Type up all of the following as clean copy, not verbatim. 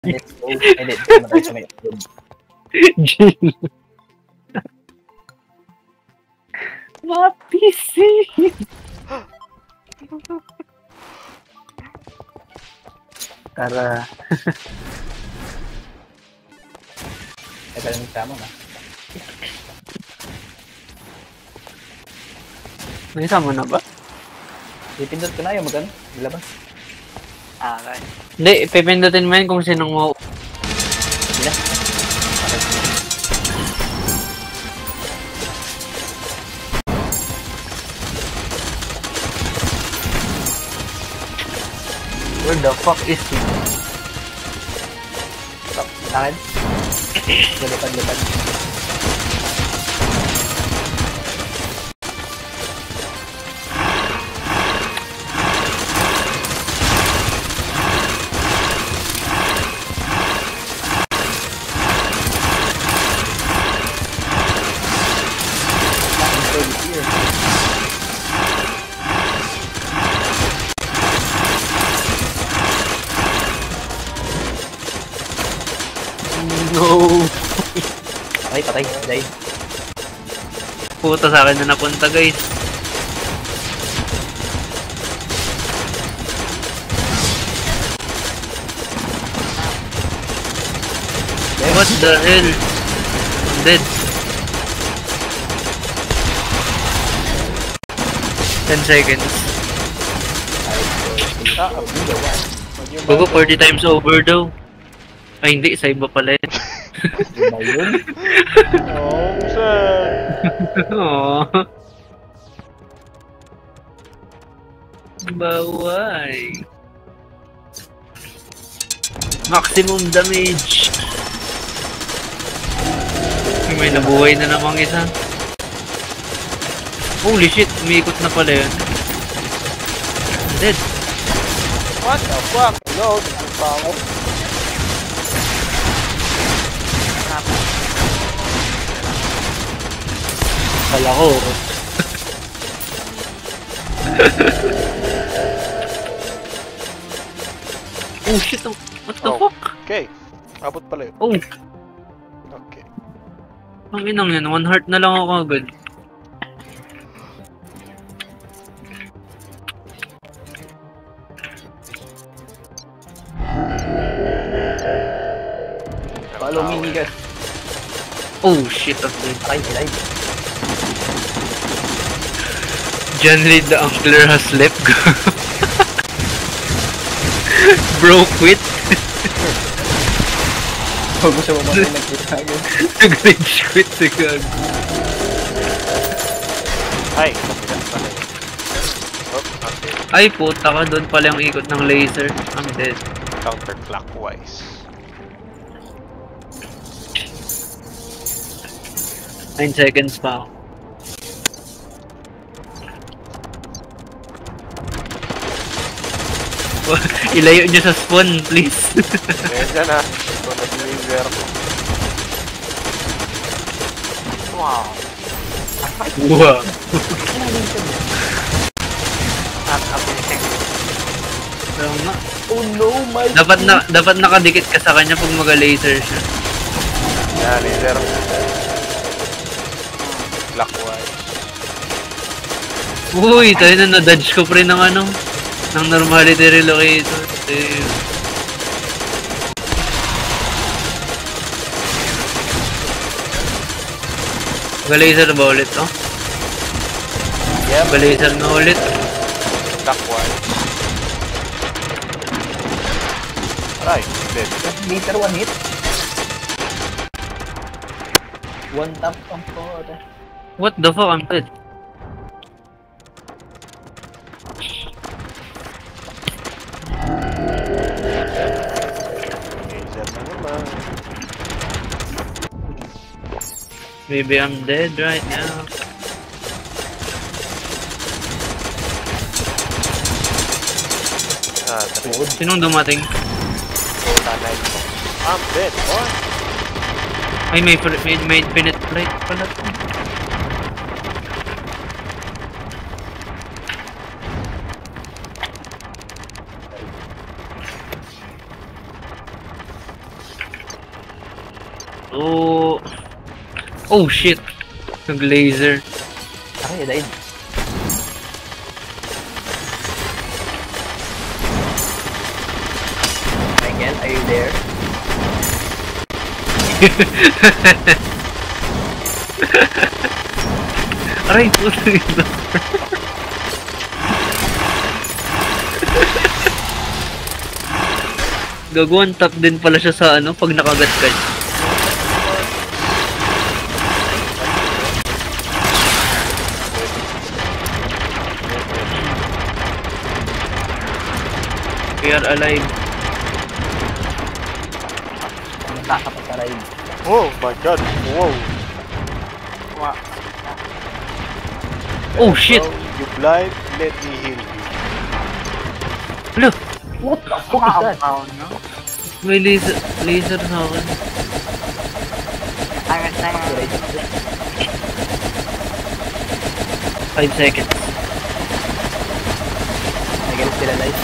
Let's go. Hindi, matay sa may upload. Jill. Mga PC. Tara. Ay, pala nagtama na. Naisama na ba? Ipindot ko na yung magano. Ilabas. Okay. Hindi, pipindutin mo yun kung sinong mo. Sila. Where the fuck is he? Stop. Sa akin. Lipad. No. Patay. Jay. Puta sa akin na napunta guys. What the hell? I'm dead. 10 seconds. Bago 40 times over daw. Ay hindi, sa iba pala yun. Diba yun? Oh, sir. Aww. Baway. Maximum damage. May nabuhay na namang isa. Holy shit, umiikot na pala yun. I'm dead. What the fuck? No, ang pango. Kala ko. Oh shit, what the fuck? Okay. Abot pala yun. Oh, Okay. ang inang yan. 1 heart na lang ako agad. Follow me, niggas. Oh shit, I'm dead. Ay. John Reed the Angler has left. Bro quit. Huwag mo siya mamatay nag-quit agad. Nag-rage quit si God. Ay, kapitan pala yun. Oh, okay. Ay puta ka, doon pala yung ikot ng laser. I'm dead. Counterclockwise. 9 seconds pa ako. Ilayo nyo sa spawn, please. Ayan dyan ah. Ito nag-laser. Wow. Wow. At amazing. Pero nga, Oh no, my dapat nakadikit ka sa kanya pag mag-laser siya. Yan, laser. Clockwise. Uy, tayo na na-dodge ko pre ng ano, ng normality relocator. Mag-laser ba ulit to? Yep. Mag-laser na ulit. Clockwise. Ay, dead. meter, 1 hit. 1 tap ang pod. What the fuck, I'm dead. Laser na naman. Maybe I'm dead right now. Ah, tari. Sinong dumating? Tanay ko. I'm dead, boy. Ay, may infinite flight pala to. Oh. Oh shit. Nag-laser. Ay, daig. Michael, are you there? Aray, puto ito. Gagawin tap din pala siya sa ano pag nakagat ka. We are alive. Nakakapat sa ride. Oh my god. Wow. Oh shit. Bro, you blind? Let me heal you. Look, What the fuck is that? may laser sa akin. Angas na nga. 5 seconds. Michael, still alive?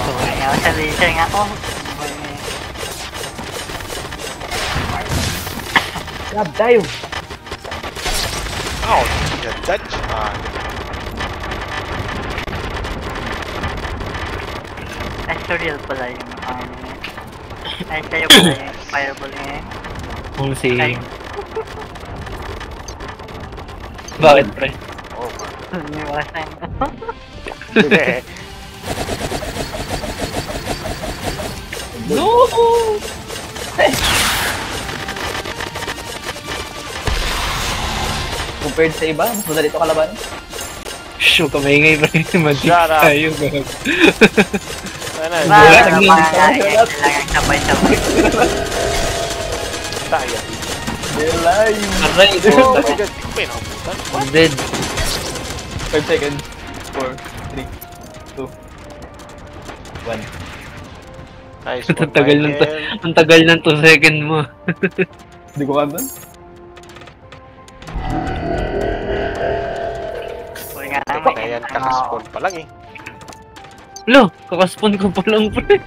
Okay, ako sa laser nga. Oh, Grab tayo! Oh, yeah, Dutch man. ay, surreal pala yung ay, kayo pala yung fireball niya. Kung si... Ay. Bakit pre? Oh man. Niwasan. No! Compared sa iba, mas madali ito kalaban. Shoo, kamay pre. Mag-tip Shut up. tayo. Gag. Sana, Wala, Parang naging- kailangan sabay-sabay. tayo. They're alive! Aray, Oh my puta. god, di ko pa yun nakabutan. I'm dead. 5 seconds. 4, 3, 2, 1. Nice Ang one, tagal ng Michael. ang tagal ng 2 second mo. Hindi ko kanda. Uy nga lang, Ayan, kakaspawn pa lang eh. Lo, kakaspawn ko pa lang pre.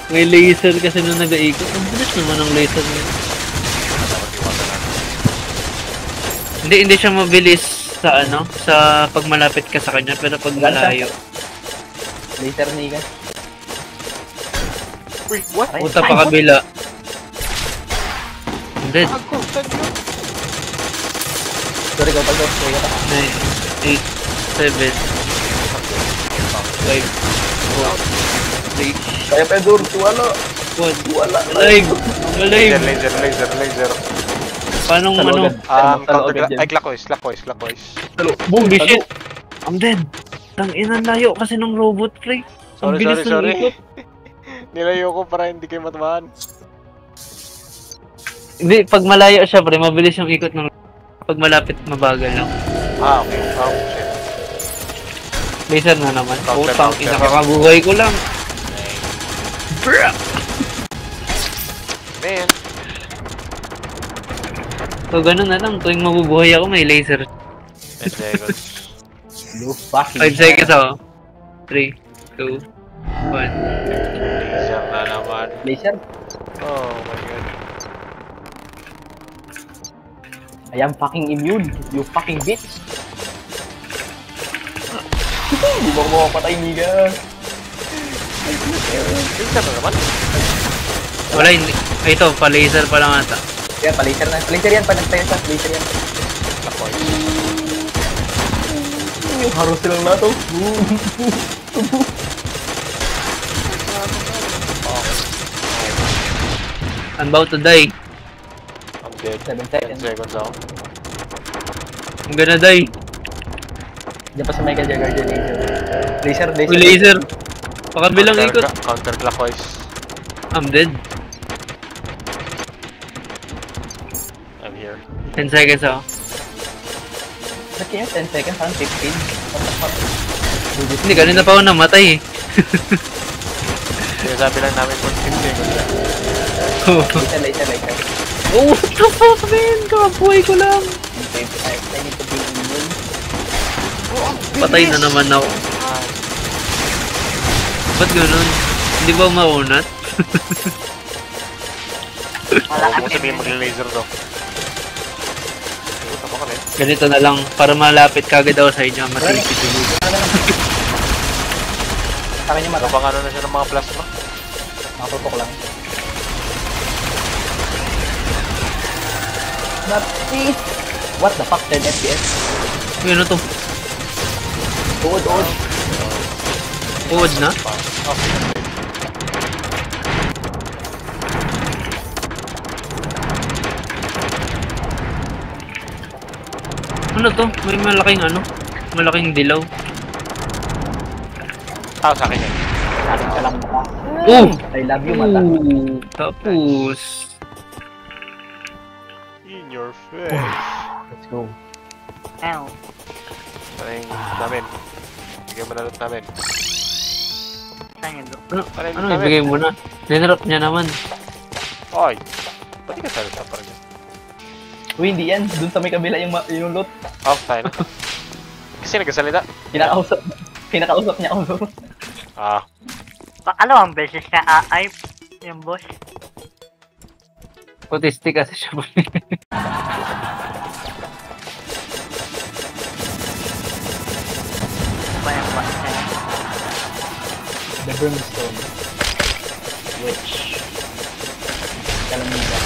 May laser kasi nung nag-aikot. Ang bilis naman ang laser niya. Dapat iwasan natin. Hindi siya mabilis sa ano, sa pag malapit ka sa kanya, pero pag malayo. Laser niga. Uy, what? Ay, Puta pa kabila. I'm dead. Ako, saan yun? Sorry, go, pag-go. Sorry, go. 9, 8, 7, 5, 4, 3, Kaya Pedro, wala. 1. Wala. Alive! Alive! Laser. Paano ano? Clockwise. Boom, shit! I'm dead! Tang-inan layo kasi ng robot, pre. Ang bilis ng ikot. Nilayo ko para hindi kayo matamaan. Hindi, pag malayo siya, pre, mabilis yung ikot ng... Pag malapit, mabagal lang. Ah, okay. Oh, shit. Laser na naman. Counter, Putang counter. ina, kakabuhay ko lang. Bruh! Man. So, ganun na lang. Tuwing mabubuhay ako, may laser. 10 seconds. You fucking 5 seconds ako. 3, 2, 1. Laser na naman. Laser? Oh my god. I am fucking immune. You fucking bitch. Hindi mo ako makapatay, niga. Laser na naman? Wala, hindi. Ay, ito, pa-laser pa lang ata. Kaya pa-laser na. Pa-laser yan, pa-nagtayo sa laser yan. Clockwise. Yung haro silang na to. I'm about to die. I'm dead. 7 10 seconds. seconds ako. I'm gonna die. Diyan pa sa Michael Jagger dyan, laser. Uy, laser. Pakabilang ikot. Counterclockwise. I'm dead. I'm here. 10 seconds ako. Ba't kaya 10 seconds? Parang 15? What the fuck? Hindi, kanina pa ako namatay eh. Sinasabi lang namin 15 seconds lang. Laser. Oh, what the fuck, man? Kakabuhay ko lang. Okay, I need to be immune. Patay na naman ako. Ba't ganun? Hindi ba maunat? Wala Huwag mo kami. sabihin mag-laser daw. Puta pa kami. Ganito na lang, para malapit kagad ako sa inyo, matipid ulit. Sa akin yung mata. Nabang ano na siya ng mga plasma. Nakatutok lang. Napi! What the fuck? 10 FPS? Uy, ano to? Uod. Uod na? Oh, Ano to? May malaking ano? Malaking dilaw. sa akin yan. Akin ka lang mata. Oh! I love you, mata. Tapos... In your face. Let's go. Ew. Ano yung namin? Bigyan mo na loot namin. Saan yung loot? Ano? Ano yung Ano? loot namin? Ibigay mo na. Dinrop niya naman. Oy! Pati ka salita pa rin. Uy, hindi yan. Dun sa may kabila yung loot. Oh, tayo na. Kasi nagkasalita. Pinakausap niya ako. Ah, Pakalawang beses na aay yung boss. Autistic kasi siya. Ba yung boss na yun? The Brimstone. Witch. Kalamida.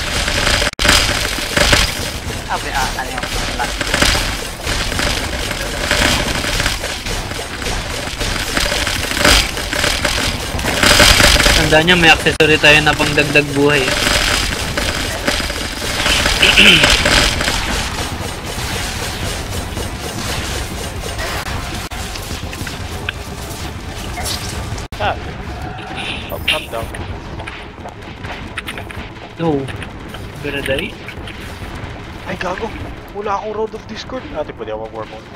Sabi ano yung pala. Tanda niya, may accessory tayo na pangdagdag buhay. ah. Up, down. No. Gonna die? Ay, gago. Wala akong Road of Discord. Ate, pwede ako mag-wormhole.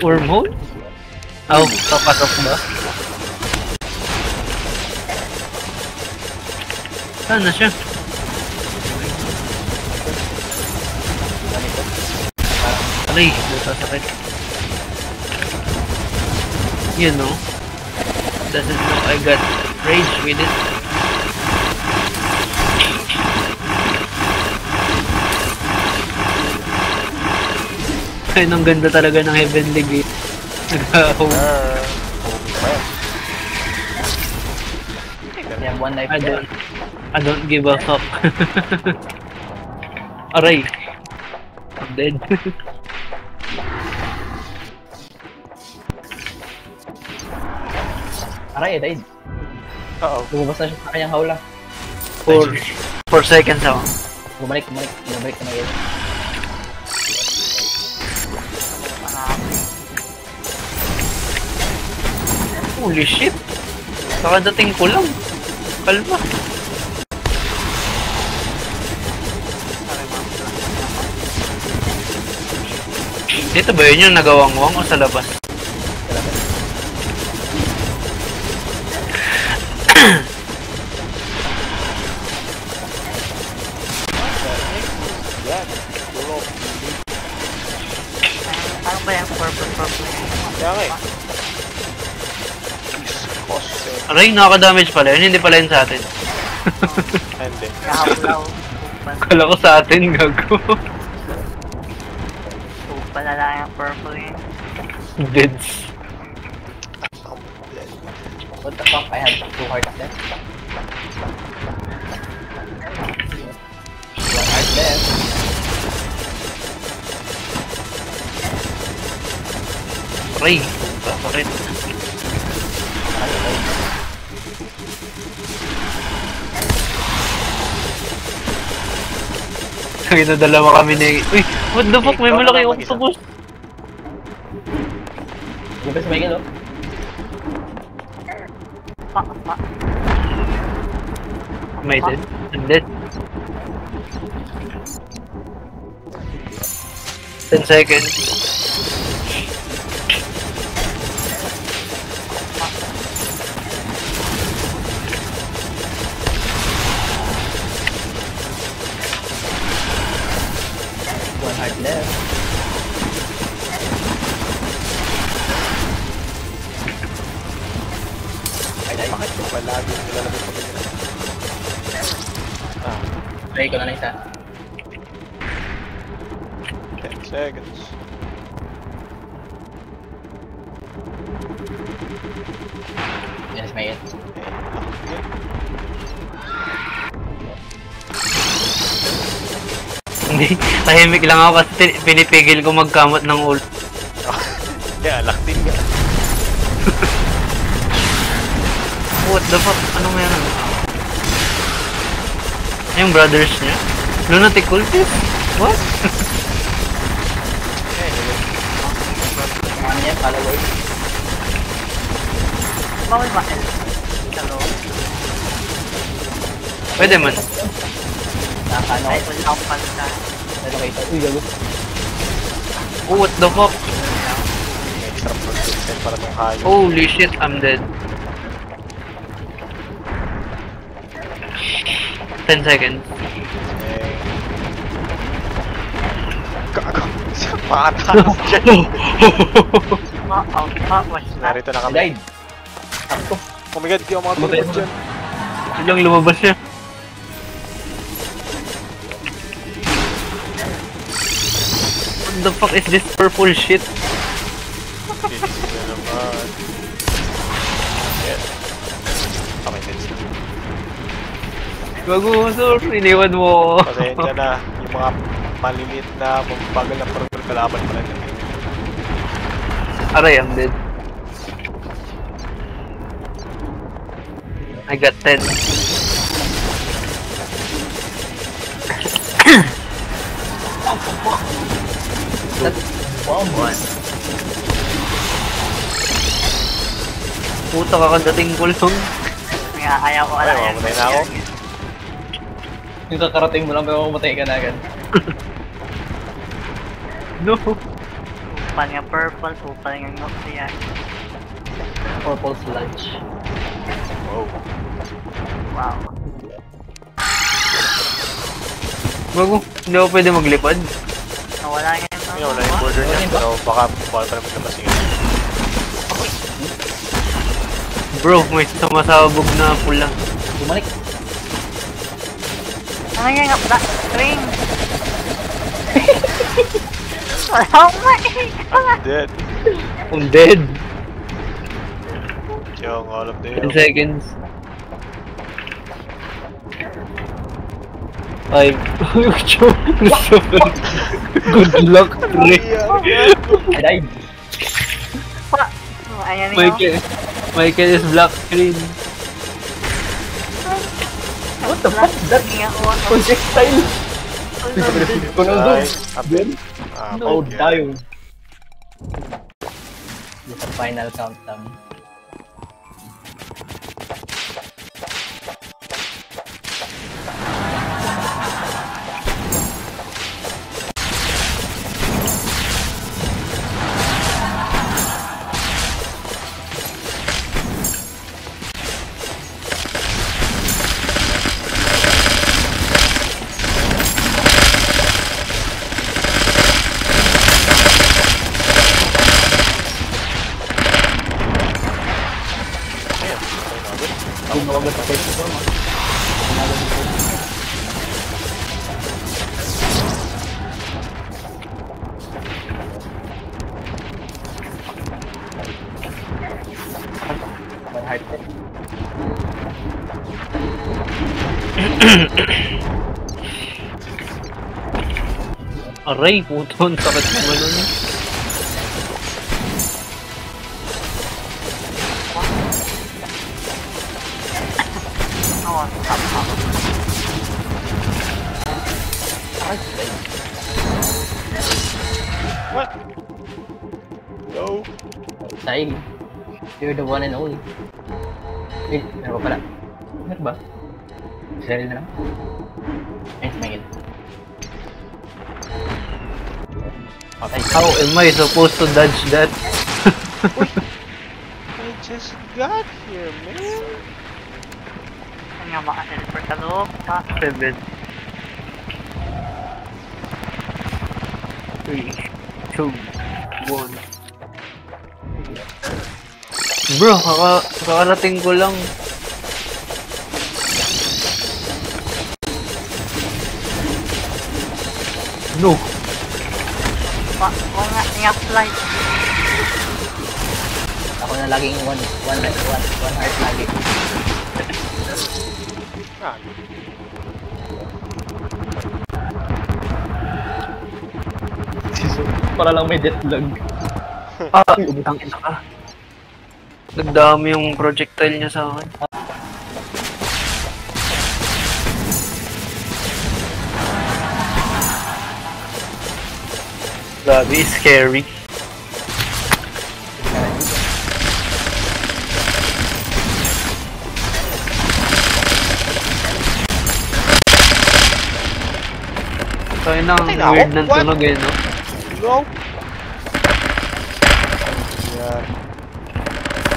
Wormhole? Oh, papasok ba? Saan na siya? Aray, nasasakit. You know, doesn't know I got rage with it. Ay, ang ganda talaga ng Heavenly Gate. Nag-home. Yan, one life I left. don't give a fuck. Aray. I'm dead. Aray, died. Uh-oh. Lumabas na siya sa kanyang hawla. 4 seconds ako. Bumalik na ngayon. Holy shit. Nakadating ko lang. Kalma. Dito ba yun yung nagawangwang o sa labas? Ano ba yung purple? Kaya nga eh. Kose. Aray, nakaka-damage pala yun. Hindi pala yun sa atin. Hindi. Nakahulaw. Kala ko sa atin, gago. Pala lang yung purple yun. Deads. What the fuck? I have 2 hearts left. 1 heart left. Aray, sakit. Kaya dalawa kami ni... Uy, what the fuck? May Ikaw malaki naman mag-isa. octopus. Gupit sa Michael, oh. Am I dead? I'm dead. 10 seconds. One heart left. Ay, Bakit yung palagi nilalagay pa ganyan? Ah, try ko na isa. 10 seconds. Yes, may it. Hindi, tahimik lang ako kasi pinipigil ko magkamot ng ult. Yeah, lock din ka. What the fuck? Ano meron? Yung brothers niya? Lunatic cultist? What? Ano yan, followers? Bawal ba help? Hello? Pwede man. Nakakano Ay, ko. wala akong palita. Ano kayo? Uy, gago. Oh, what the fuck? May extra protection para tong hayo. Holy shit, I'm dead. 10 seconds. Gago. Makatakas dyan. Watch that. Narito na I kami. died. Sakto. Oh my god, di ako makatulog dyan. Biglang lumabas siya. What the fuck is this purple shit? Bilis na naman. Yes. Okay, let's go. Gago, sorry, iniwan mo. Pasensya na. Yung mga maliliit na mabagal na purple kalaban pala na. Aray, I'm dead. I got 10. Wow, man. Puta ka kadating kulong. Kaya ayaw ko Ay, alam. mamatay na ako. Yung kakarating mo lang pero mamatay ka na agad. No. Upal nga purple, upal nga nuclear. Purple sludge. Wow. Wow. Gago, hindi ako pwede maglipad. Nawala nga yung Ayun, wala yung border niya. Pero baka bawal pa naman naman siya. Bro, may sumasabog na pula. Bumalik. Ano nga nga pala? String! Wala akong maikot! Dead. I'm dead. Yung all of 10 them. seconds. 5. Christopher. Good luck, Rick. I died. Pa! Ayan yun. Michael is black screen. What the fuck is that? Nga ako. Projectile. Kunong Ay, abin. Oh, die. It's a final countdown. Kung nawagad sa first floor, man. Nawagad sa first floor. Hype ko. Aray, puto, ang sakit naman nun. What? Go. Style. You're the one and only. Wait, meron pa pala. Meron ba? Cheryl na lang. Ay, tumingin. Okay. How am I supposed to dodge that? I just got here, man. Ano nga maka-teleport sa loob? Pa! 7. 3, 2, 1. Bro, kakarating ko lang. No. Oo nga, ingat flight. Ako na laging one heart lagi. Ah, Para lang may deathlag. Utang ina ka. Nagdami yung projectile niya sa akin. Grabe, scary. Tayo na, Patay na ako? weird ng What? tunog eh, no? no! Yan.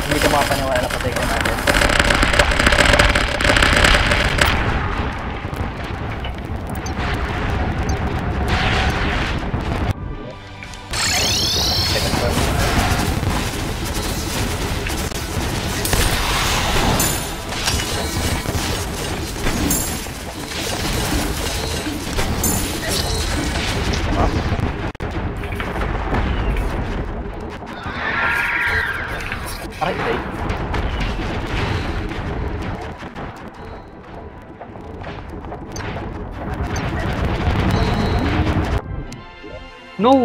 Hindi ko makapaniwala na patay ka natin. Second floor. Aray, aray. No!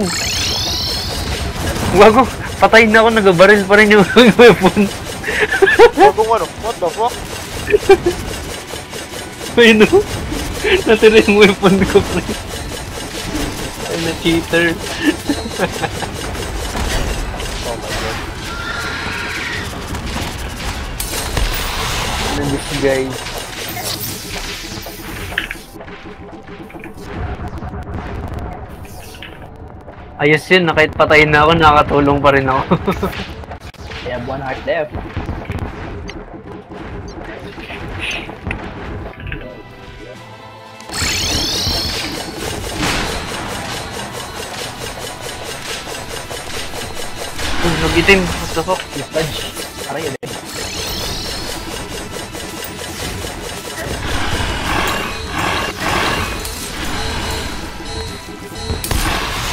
Wago, patay na ako, nagabaril pa rin yung weapon. Bagong ano? What the fuck? Ay no! Natira yung weapon ko, pre. Ay na cheater. Oh my god. Ano this guy? Ayos yun, na kahit patayin na ako, nakakatulong pa rin ako. I have one heart left. Nagitim, what the fuck? Yung sludge. Aray, aray.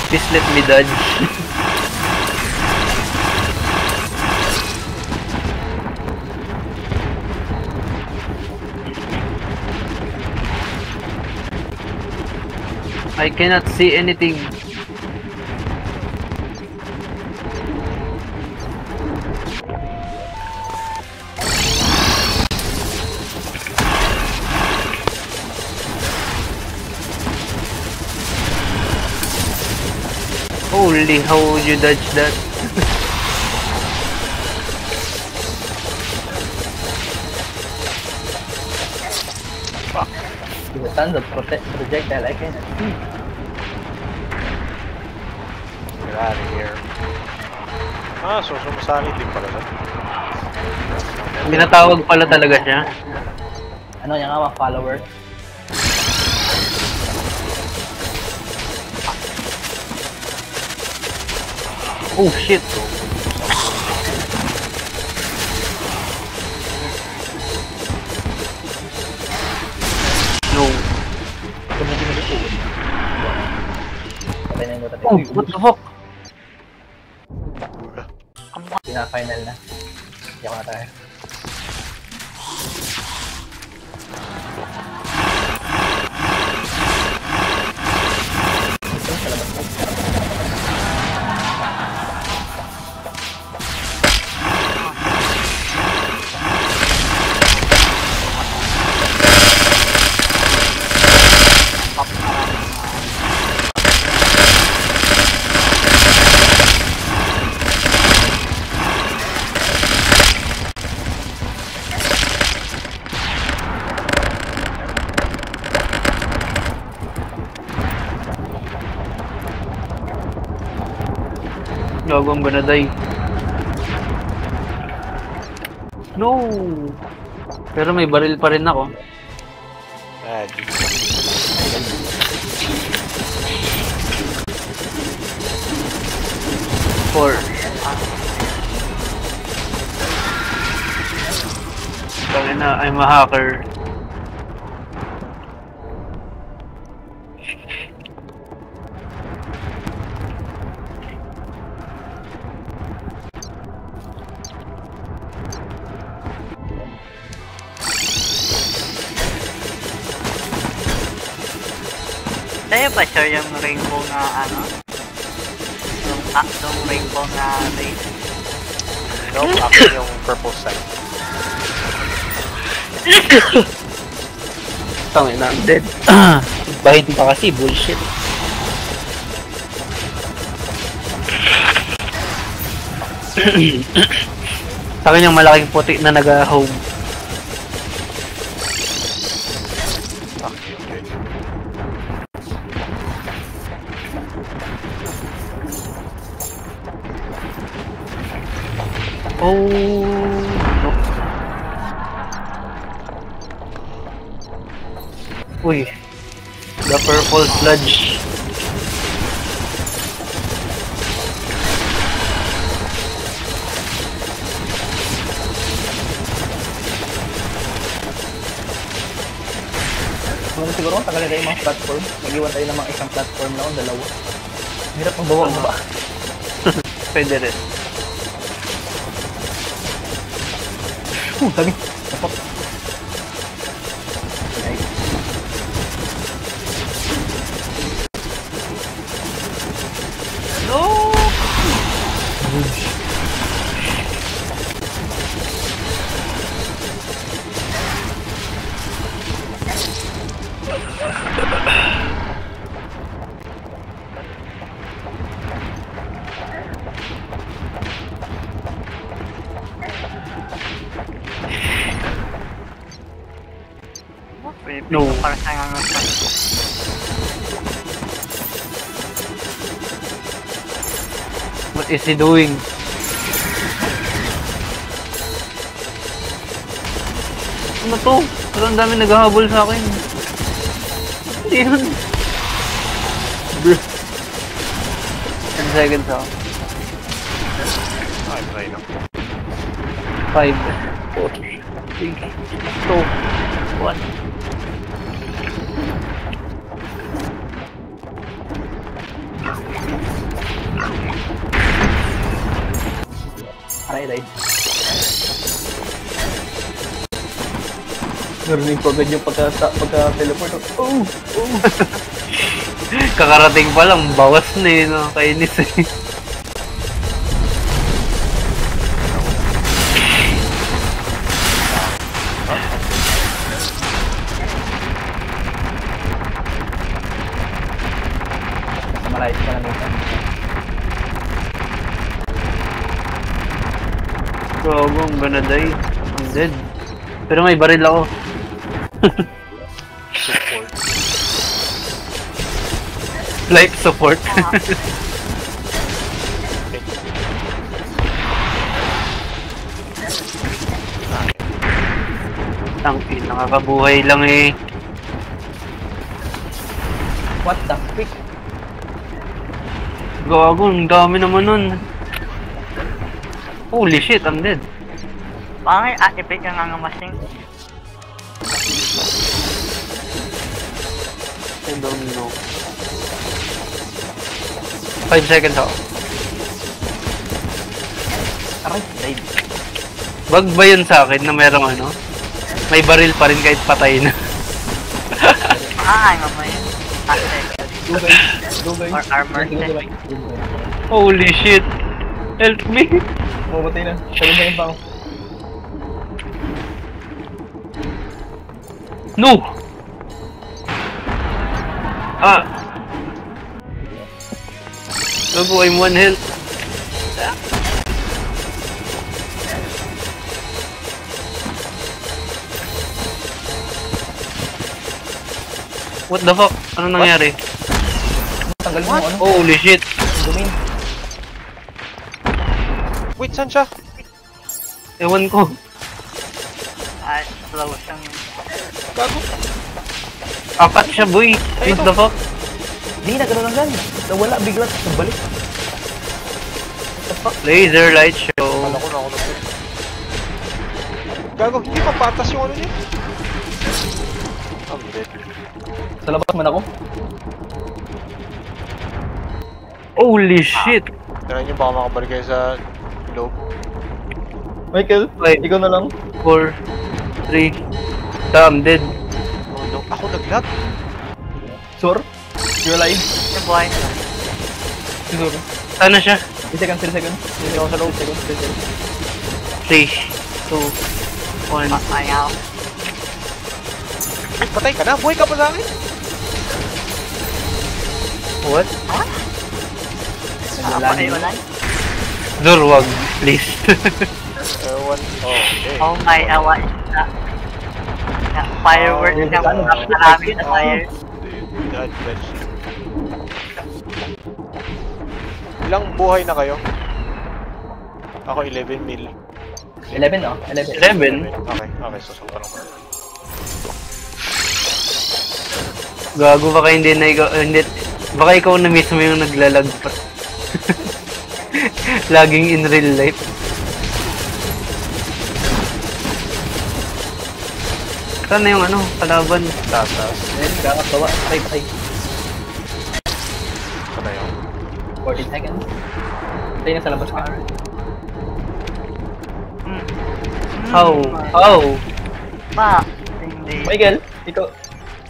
Please let me dodge. I cannot see anything. Holy, how would you dodge that? With the tons of projectile, I cannot see. Get out of here. Ah, so sumasali din pala siya. Minatawag pala talaga siya. Ano niya nga mga follower? Oh shit. No. Patay na yung rotate. Oh, what the fuck? Pina-final na. Hindi ako nataya. Ito, sa labas na. Gago, I'm gonna die. No! Pero may baril pa rin ako. Ah, Four. Tangina, I'm a hacker. Sa'yo ba sure yung rainbow na ano? Yung rainbow na race? No, akin yung purple side. Tangina, I'm dead. Bahid pa kasi, bullshit. Sa akin yung malaking puti na nag-home. Oh no. Uy, the purple sludge. Siguro kung tagal na tayo mga platform, nag-iwan tayo ng mga isang platform lang, dalawa. Hirap magbawa mo ba? Pwede rin. Dami. Tapos. Nice. No! No. Para sa nga nga. What is he doing? Ano to? Pero ang dami naghahabol sa akin. Hindi yun. Bro. 10 seconds ako. Ay, try na. 5, 4, 3, 2, 1. Aray. Narinig ko agad yung pagka-teleport. Oh! Kakarating pa lang, bawas na eh, no? Kainis eh. Malayos ka na nito. Gago, I'm gonna die. I'm dead. Pero may baril ako. Support. Life support. Tangkin, nakakabuhay lang eh. What the frick? Gago, ang dami naman nun. Holy shit, I'm dead. Bakit activate yung nangamasing? I don't know. 5 seconds ako. Aray, died. Bug ba yun sa akin na merong ano? May baril pa rin kahit patay na. Ano mo yun? Go guys. Or armor set. Holy shit. Help me. Mamatay na. 7 seconds pa ako. No! Ah! Gago, I'm 1 health. What the fuck? Ano nangyari? Tanggalin mo ano? Holy shit! Domain. Wait, saan siya? Ewan ko. Slow siyang... Gago. Apat siya, boy. What the fuck? Di, nagkaroon lang gan. Nawala, bigla. Nagbalik. Laser light show. Kala ko na ako na. Gago, hindi pa patas yung ano niya. I'm dead. Sa labas man ako. Holy shit! Tira niyo, baka makabalik kayo sa loob. Michael, Wait. ikaw na lang. 4, 3, I'm dead. Oh no, ako naglag. Sure? You alive? Yung buhay. Sure. Sana siya? 3 seconds, 3 seconds. Hindi ako sa loob. 3 seconds, 3 seconds. 3, 2, 1. Patay ako. Ay, patay ka na, buhay ka pa sa akin. What? Patay wala. Zur, wag. Please. Ewan. Oh, okay. Oh my, awa isa. Fireworks na marami na fire. God bless. Ilang buhay na kayo? Ako 11 mil. 11 oh, 11. 11? Okay, susunod lang. Gago, baka hindi na ikaw, hindi, baka ikaw na mismo yung naglalag pa. Laging in real life. Saan na yung ano, kalaban? Tatas. Ayun, gakas bawa. Patay. Ito na yun. 14 seconds. Patay na sa labas ka. How? How? Pa, hindi. Michael, ikaw.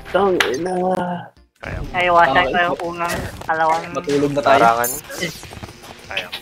Tang ina. Ay, wasak ko yung unang kalawang. Matulog na tayo. Larangan. Ayun.